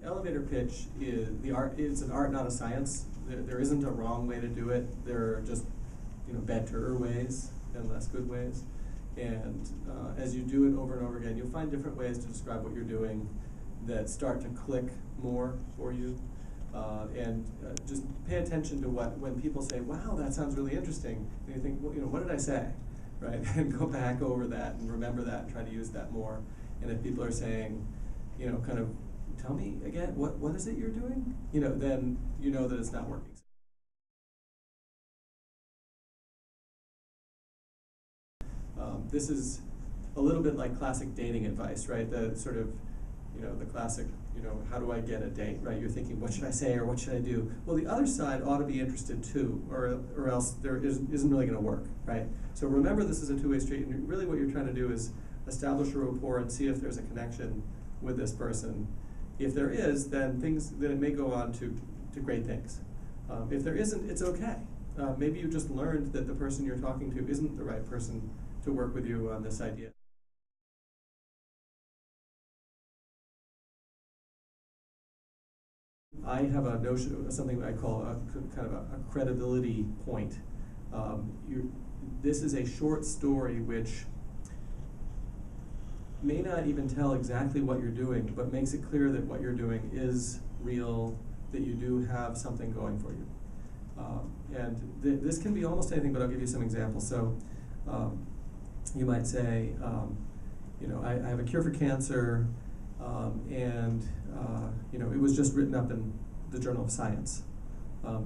elevator pitch is the art. It's an art, not a science. There isn't a wrong way to do it. There are just better ways and less good ways. And as you do it over and over again, you'll find different ways to describe what you're doing that start to click more for you. Just pay attention to when people say, "Wow, that sounds really interesting," and you think, "Well, what did I say?" Right? And go back over that and remember that and try to use that more. And if people are saying, kind of, "Tell me again, what is it you're doing?" Then you know that it's not working. This is a little bit like classic dating advice, right? The sort of, the classic, how do I get a date, right? You're thinking, what should I say or what should I do? Well, the other side ought to be interested too, or else there isn't really going to work, right? So remember, this is a two-way street, and really what you're trying to do is establish a rapport and see if there's a connection with this person. If there is, then it may go on to great things. If there isn't, it's okay. Maybe you just learned that the person you're talking to isn't the right person to work with you on this idea. I have a notion of something I call kind of a credibility point. This is a short story which may not even tell exactly what you're doing, but makes it clear that what you're doing is real, that you do have something going for you. This can be almost anything, but I'll give you some examples. So you might say, I have a cure for cancer, it was just written up in the Journal of Science.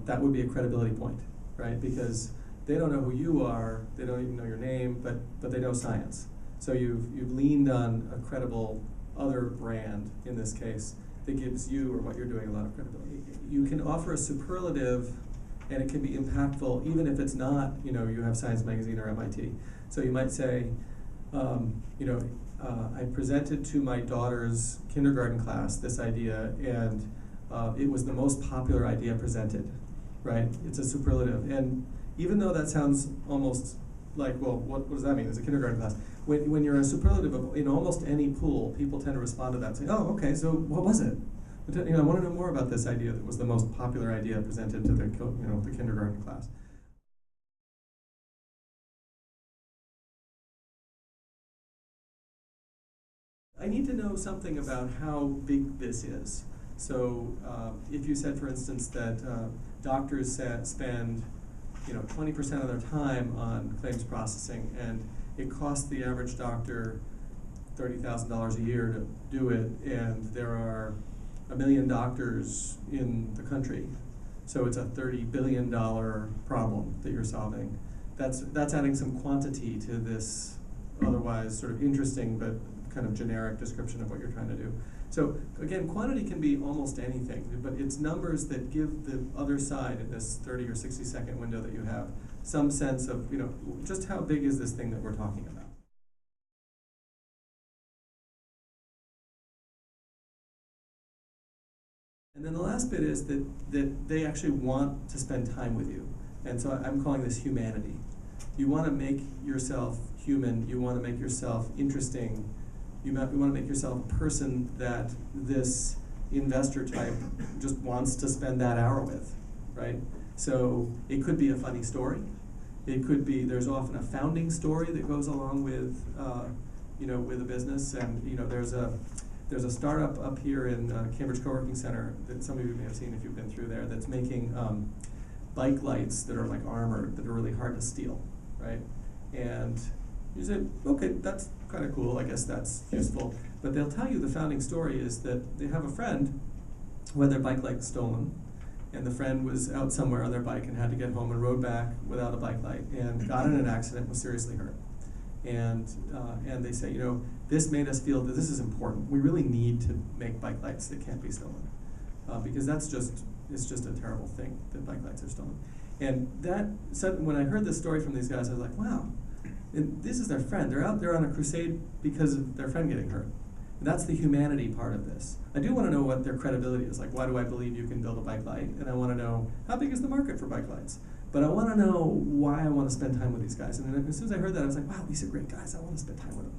That would be a credibility point, right? Because they don't know who you are, they don't even know your name, but they know science. So you've leaned on a credible other brand, in this case, that gives you or what you're doing a lot of credibility. You can offer a superlative, and it can be impactful, even if it's not, you have Science Magazine or MIT. So you might say, I presented to my daughter's kindergarten class this idea, and it was the most popular idea presented, right? It's a superlative. And even though that sounds almost like, well, what does that mean? It's a kindergarten class. When you're a superlative in almost any pool, people tend to respond to that and say, oh, okay, so what was it? I want to know more about this idea that was the most popular idea presented to the kindergarten class. I need to know something about how big this is. So if you said, for instance, that doctors spend 20% of their time on claims processing, and it costs the average doctor $30,000 a year to do it, and there are 1 million doctors in the country, so it's a $30 billion problem that you're solving. That's adding some quantity to this otherwise sort of interesting but kind of generic description of what you're trying to do. So again, quantity can be almost anything, but it's numbers that give the other side in this 30 or 60 second window that you have some sense of, just how big is this thing that we're talking about. And then the last bit is that they actually want to spend time with you. And so I'm calling this humanity. You want to make yourself human, you want to make yourself interesting, you want to make yourself a person that this investor type just wants to spend that hour with, right? So it could be a funny story. It could be, there's often a founding story that goes along with, with a business. And there's a startup up here in Cambridge Co-working Center that some of you may have seen if you've been through there, that's making bike lights that are like armored, that are really hard to steal, right? And you say, okay, that's kind of cool, I guess that's useful. But they'll tell you the founding story is that they have a friend who had their bike light stolen, and the friend was out somewhere on their bike and had to get home and rode back without a bike light and got in an accident, was seriously hurt. And they say, this made us feel that this is important. We really need to make bike lights that can't be stolen, because it's just a terrible thing that bike lights are stolen. And when I heard this story from these guys, I was like, wow, and this is their friend. They're out there on a crusade because of their friend getting hurt. And that's the humanity part of this. I do want to know what their credibility is. Like, why do I believe you can build a bike light? And I want to know, how big is the market for bike lights? But I want to know why I want to spend time with these guys. And then as soon as I heard that, I was like, wow, these are great guys. I want to spend time with them.